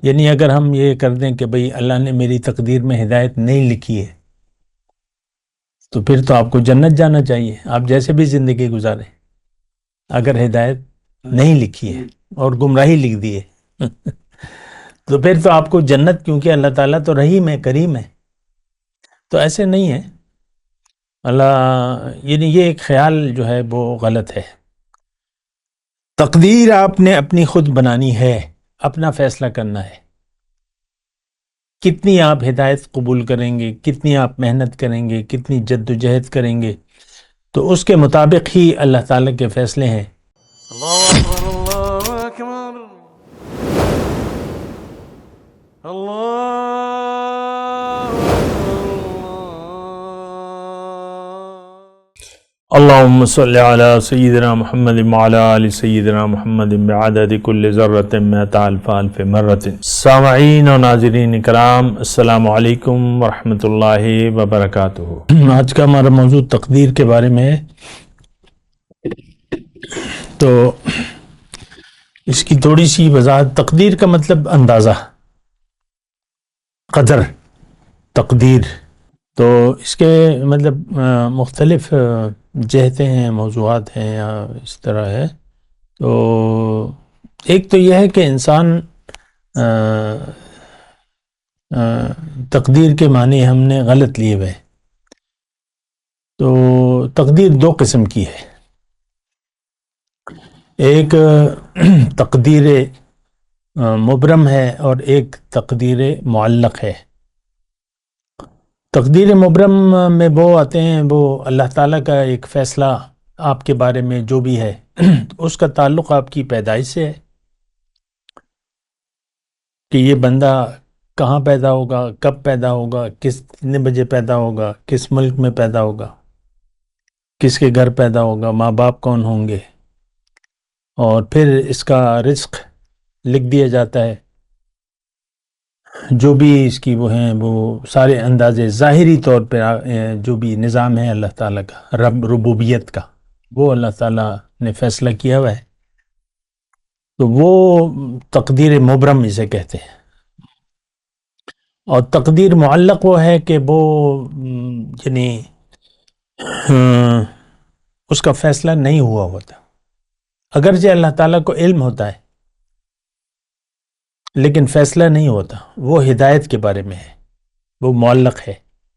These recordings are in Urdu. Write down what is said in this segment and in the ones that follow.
یعنی اگر ہم یہ کر دیں کہ بھئی اللہ نے میری تقدیر میں ہدایت نہیں لکھی ہے تو پھر تو آپ کو جنت جانا چاہیے، آپ جیسے بھی زندگی گزاریں، اگر ہدایت نہیں لکھی ہے اور گمراہی لکھ دی ہے تو پھر تو آپ کو جنت، کیونکہ اللہ تعالیٰ تو رحیم ہے، کریم ہے. تو ایسے نہیں ہے اللہ، یعنی یہ ایک خیال جو ہے وہ غلط ہے. تقدیر آپ نے اپنی خود بنانی ہے، اپنا فیصلہ کرنا ہے. کتنی آپ ہدایت قبول کریں گے، کتنی آپ محنت کریں گے، کتنی جد و جہد کریں گے، تو اس کے مطابق ہی اللہ تعالیٰ کے فیصلے ہیں. اللہ اکبر اللہ اکبر اللہ اللهم صل على سيدنا محمد وعلى آل سيدنا محمد بعدد كل ذرة مئة ألف ألف مرة. سامعین اور ناظرین کرام، السلام علیکم ورحمۃ اللہ وبرکاتہ. آج کا ہمارا موضوع تقدیر کے بارے میں ہے. تو اس کی تھوڑی سی وضاحت. تقدیر کا مطلب اندازہ، قدر، تقدیر. تو اس کے مطلب مختلف جہتیں ہیں، موضوعات ہیں، یا اس طرح ہے. تو ایک تو یہ ہے کہ انسان تقدیر کے معنی ہم نے غلط لیے ہوئے. تو تقدیر دو قسم کی ہے. ایک تقدیر مبرم ہے اور ایک تقدیر معلق ہے. تقدیر مبرم میں وہ آتے ہیں، وہ اللہ تعالیٰ کا ایک فیصلہ آپ کے بارے میں جو بھی ہے اس کا تعلق آپ کی پیدائش سے ہے کہ یہ بندہ کہاں پیدا ہوگا، کب پیدا ہوگا، کتنے بجے پیدا ہوگا، کس ملک میں پیدا ہوگا، کس کے گھر پیدا ہوگا، ماں باپ کون ہوں گے، اور پھر اس کا رزق لکھ دیا جاتا ہے. جو بھی اس کی وہ ہیں، وہ سارے اندازے ظاہری طور پہ جو بھی نظام ہے اللہ تعالیٰ کا، ربوبیت کا، وہ اللہ تعالیٰ نے فیصلہ کیا ہوا ہے. تو وہ تقدیر مبرم اسے کہتے ہیں. اور تقدیر معلق وہ ہے کہ وہ یعنی اس کا فیصلہ نہیں ہوا ہوتا. اگرچہ اللہ تعالیٰ کو علم ہوتا ہے لیکن فیصلہ نہیں ہوتا. وہ ہدایت کے بارے میں ہے، وہ معلق ہے.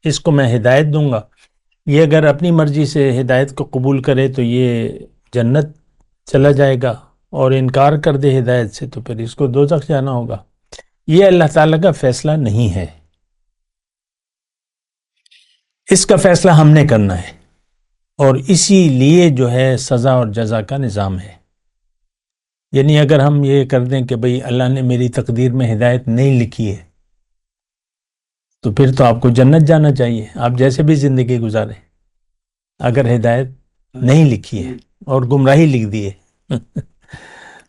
اس کو میں ہدایت دوں گا، یہ اگر اپنی مرضی سے ہدایت کو قبول کرے تو یہ جنت چلا جائے گا، اور انکار کر دے ہدایت سے تو پھر اس کو دوزخ جانا ہوگا. یہ اللہ تعالیٰ کا فیصلہ نہیں ہے، اس کا فیصلہ ہم نے کرنا ہے. اور اسی لیے جو ہے سزا اور جزا کا نظام ہے. یعنی اگر ہم یہ کر دیں کہ بھئی اللہ نے میری تقدیر میں ہدایت نہیں لکھی ہے تو پھر تو آپ کو جنت جانا چاہیے، آپ جیسے بھی زندگی گزاریں، اگر ہدایت نہیں لکھی ہے اور گمراہی لکھ دی ہے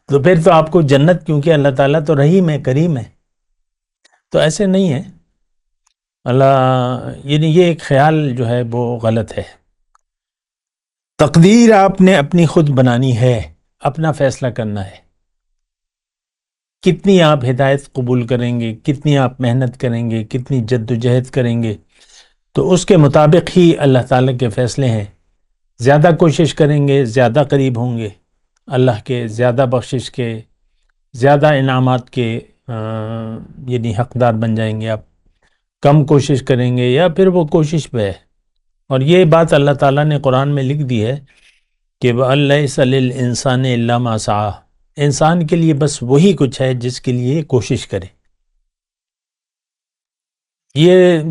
تو پھر تو آپ کو جنت، کیونکہ اللہ تعالیٰ تو رحیم ہے، کریم ہے. تو ایسے نہیں ہے اللہ، یعنی یہ ایک خیال جو ہے وہ غلط ہے. تقدیر آپ نے اپنی خود بنانی ہے، اپنا فیصلہ کرنا ہے. کتنی آپ ہدایت قبول کریں گے، کتنی آپ محنت کریں گے، کتنی جد و جہد کریں گے، تو اس کے مطابق ہی اللہ تعالیٰ کے فیصلے ہیں. زیادہ کوشش کریں گے زیادہ قریب ہوں گے اللہ کے، زیادہ بخشش کے، زیادہ انعامات کے یعنی حقدار بن جائیں گے آپ. کم کوشش کریں گے یا پھر وہ کوشش پہ ہے. اور یہ بات اللہ تعالیٰ نے قرآن میں لکھ دی ہے کہ وَأَلَّيْسَ لِلْإِنسَانِ إِلَّا مَا سَعَىٰ، انسان کے لیے بس وہی کچھ ہے جس کے لیے کوشش کرے. یہ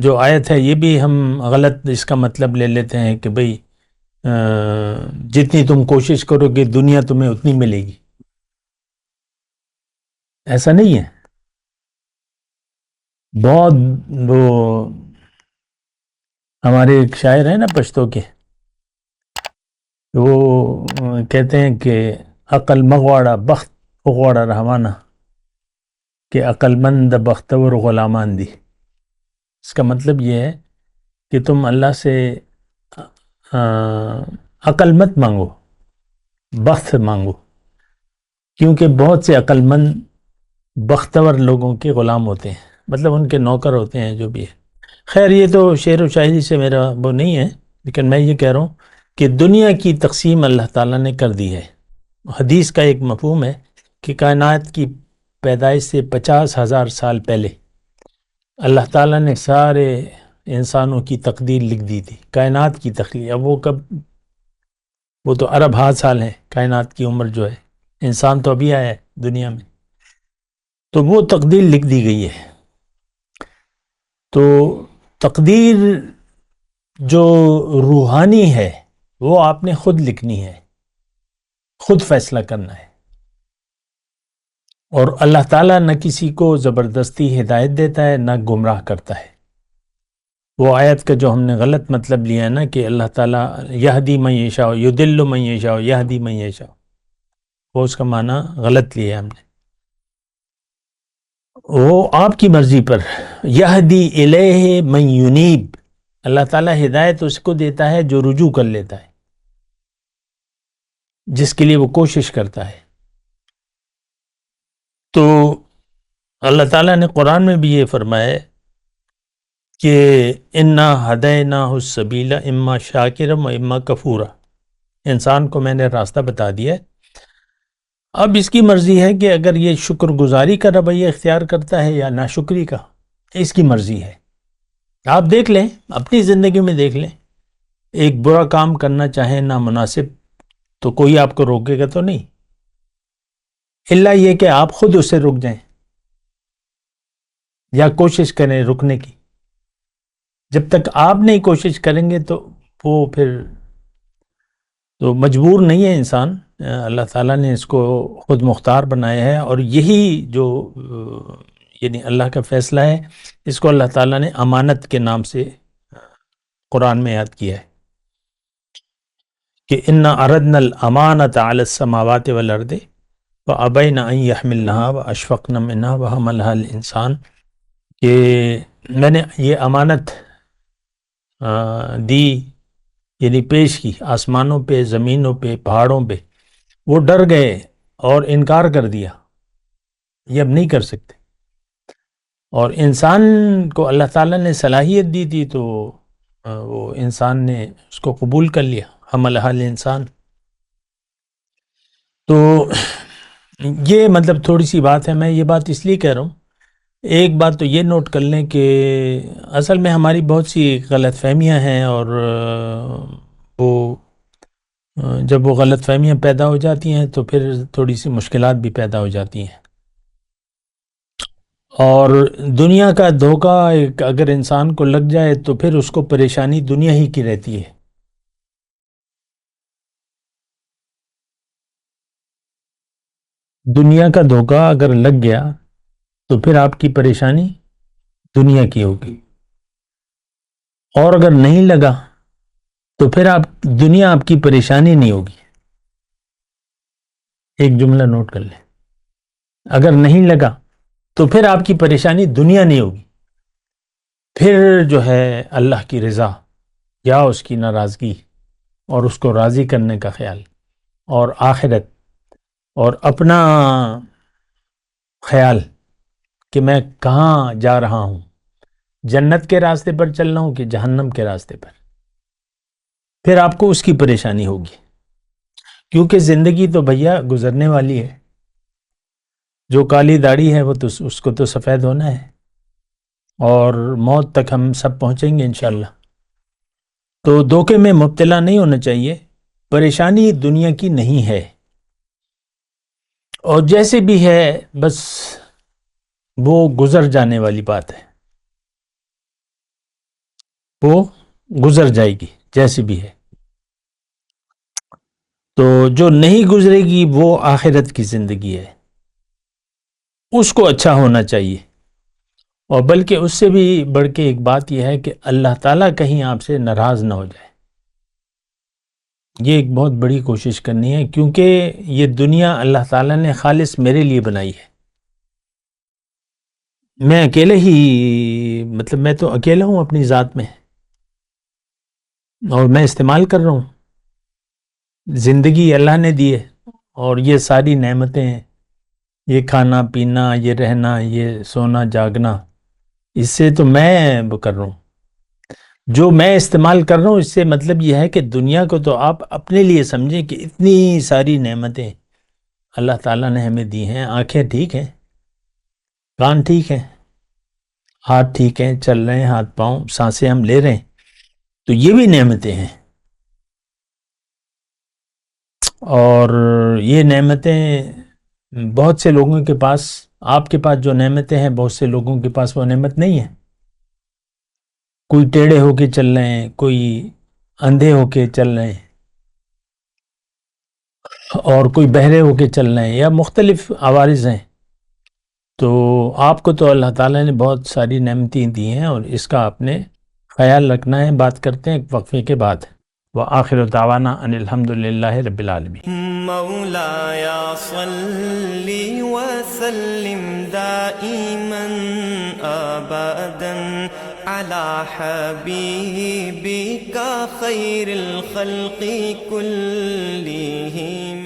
جو آیت ہے یہ بھی ہم غلط اس کا مطلب لے لیتے ہیں کہ بھئی جتنی تم کوشش کرو گے دنیا تمہیں اتنی ملے گی. ایسا نہیں ہے. بہت وہ ہمارے ایک شاعر ہیں نا پشتو کے، وہ کہتے ہیں کہ عقل مغواڑا بخت اغواڑا رحمانہ، کہ عقل مند بختور غلامان دی. اس کا مطلب یہ ہے کہ تم اللہ سے عقل مت مانگو، بخت مانگو، کیونکہ بہت سے عقل مند بختور لوگوں کے غلام ہوتے ہیں، مطلب ان کے نوکر ہوتے ہیں جو بھی ہے۔ خیر یہ تو شعر و شاعری سے میرا وہ نہیں ہے، لیکن میں یہ کہہ رہا ہوں کہ دنیا کی تقسیم اللہ تعالیٰ نے کر دی ہے۔ حدیث کا ایک مفہوم ہے کہ کائنات کی پیدائش سے 50,000 سال پہلے اللہ تعالیٰ نے سارے انسانوں کی تقدیر لکھ دی تھی، کائنات کی تخلیق۔ اب وہ کب، وہ تو ارب ہا سال ہیں کائنات کی عمر جو ہے، انسان تو ابھی آیا ہے دنیا میں، تو وہ تقدیر لکھ دی گئی ہے۔ تو تقدیر جو روحانی ہے وہ آپ نے خود لکھنی ہے، خود فیصلہ کرنا ہے، اور اللہ تعالیٰ نہ کسی کو زبردستی ہدایت دیتا ہے نہ گمراہ کرتا ہے۔ وہ آیت کا جو ہم نے غلط مطلب لیا ہے نا کہ اللہ تعالیٰ یہدی من یشاء یضل من یشاء یہدی من یشاء، وہ اس کا معنی غلط لیا ہے ہم نے۔ وہ آپ کی مرضی پر، یہدی الیہ من ینیب، اللہ تعالیٰ ہدایت اس کو دیتا ہے جو رجوع کر لیتا ہے، جس کے لیے وہ کوشش کرتا ہے۔ تو اللہ تعالیٰ نے قرآن میں بھی یہ فرمایا ہے کہ انا ہدیناہ السبیل اما شاکرا و اما کفورا، انسان کو میں نے راستہ بتا دیا ہے، اب اس کی مرضی ہے کہ اگر یہ شکر گزاری کا رویہ اختیار کرتا ہے یا ناشکری کا، اس کی مرضی ہے۔ آپ دیکھ لیں، اپنی زندگی میں دیکھ لیں، ایک برا کام کرنا چاہیں نامناسب تو کوئی آپ کو روکے گا تو نہیں، الا یہ کہ آپ خود اسے رک جائیں یا کوشش کریں رکنے کی۔ جب تک آپ نہیں کوشش کریں گے تو وہ پھر تو مجبور نہیں ہے انسان، اللہ تعالیٰ نے اس کو خود مختار بنایا ہے، اور یہی جو یعنی اللہ کا فیصلہ ہے، اس کو اللہ تعالیٰ نے امانت کے نام سے قرآن میں یاد کیا ہے کہ انا عرضنا الامانۃ علی السماوات والارض فابین ان یحملنها واشفقن منها وحملها الانسان، کہ میں نے یہ امانت دی، یعنی پیش کی آسمانوں پہ، زمینوں پہ، پہاڑوں پہ، وہ ڈر گئے اور انکار کر دیا، یہ اب نہیں کر سکتے۔ اور انسان کو اللہ تعالیٰ نے صلاحیت دی تھی تو وہ انسان نے اس کو قبول کر لیا، حملہ الانسان۔ تو یہ مطلب تھوڑی سی بات ہے، میں یہ بات اس لیے کہہ رہا ہوں، ایک بات تو یہ نوٹ کر لیں کہ اصل میں ہماری بہت سی غلط فہمیاں ہیں، اور وہ جب وہ غلط فہمیاں پیدا ہو جاتی ہیں تو پھر تھوڑی سی مشکلات بھی پیدا ہو جاتی ہیں، اور دنیا کا دھوکہ اگر انسان کو لگ جائے تو پھر اس کو پریشانی دنیا ہی کی رہتی ہے۔ دنیا کا دھوکہ اگر لگ گیا تو پھر آپ کی پریشانی دنیا کی ہوگی، اور اگر نہیں لگا تو پھر دنیا آپ کی پریشانی نہیں ہوگی۔ ایک جملہ نوٹ کر لیں، اگر نہیں لگا تو پھر آپ کی پریشانی دنیا نہیں ہوگی، پھر جو ہے اللہ کی رضا یا اس کی ناراضگی اور اس کو راضی کرنے کا خیال، اور آخرت، اور اپنا خیال کہ میں کہاں جا رہا ہوں، جنت کے راستے پر چل رہا ہوں کہ جہنم کے راستے پر، پھر آپ کو اس کی پریشانی ہوگی، کیونکہ زندگی تو بھیا گزرنے والی ہے، جو کالی داڑھی ہے وہ تو اس کو تو سفید ہونا ہے، اور موت تک ہم سب پہنچیں گے انشاءاللہ۔ تو دھوکے میں مبتلا نہیں ہونا چاہیے، پریشانی دنیا کی نہیں ہے، اور جیسے بھی ہے بس وہ گزر جانے والی بات ہے، وہ گزر جائے گی جیسے بھی ہے۔ تو جو نہیں گزرے گی وہ آخرت کی زندگی ہے، اس کو اچھا ہونا چاہیے، اور بلکہ اس سے بھی بڑھ کے ایک بات یہ ہے کہ اللہ تعالیٰ کہیں آپ سے ناراض نہ ہو جائے، یہ ایک بہت بڑی کوشش کرنی ہے، کیونکہ یہ دنیا اللہ تعالیٰ نے خالص میرے لیے بنائی ہے، میں اکیلے ہی، مطلب میں تو اکیلا ہوں اپنی ذات میں، اور میں استعمال کر رہا ہوں، زندگی اللہ نے دی ہے، اور یہ ساری نعمتیں یہ کھانا پینا، یہ رہنا، یہ سونا جاگنا، اس سے تو میں وہ کر رہا ہوں، جو میں استعمال کر رہا ہوں اس سے مطلب یہ ہے کہ دنیا کو تو آپ اپنے لیے سمجھیں کہ اتنی ساری نعمتیں اللہ تعالیٰ نے ہمیں دی ہیں. آنکھیں ٹھیک ہیں، کان ٹھیک ہیں، ہاتھ ٹھیک ہیں، چل رہے ہیں، ہاتھ پاؤں، سانسیں ہم لے رہے ہیں، تو یہ بھی نعمتیں ہیں. اور یہ نعمتیں بہت سے لوگوں کے پاس، آپ کے پاس جو نعمتیں ہیں بہت سے لوگوں کے پاس وہ نعمت نہیں ہے. کوئی ٹیڑھے ہو کے چل رہے ہیں، کوئی اندھے ہو کے چل رہے ہیں، اور کوئی بہرے ہو کے چل رہے ہیں، یا مختلف عوارض ہیں. تو آپ کو تو اللہ تعالیٰ نے بہت ساری نعمتیں دی ہیں، اور اس کا آپ نے خیال رکھنا ہے. بات کرتے ہیں ایک وقفے کے بعد. وآخر دعوانا ان الحمد للہ رب العالمین. مولاي صل وسلم دائما ابدا على حبيبك خير الخلق كلهم.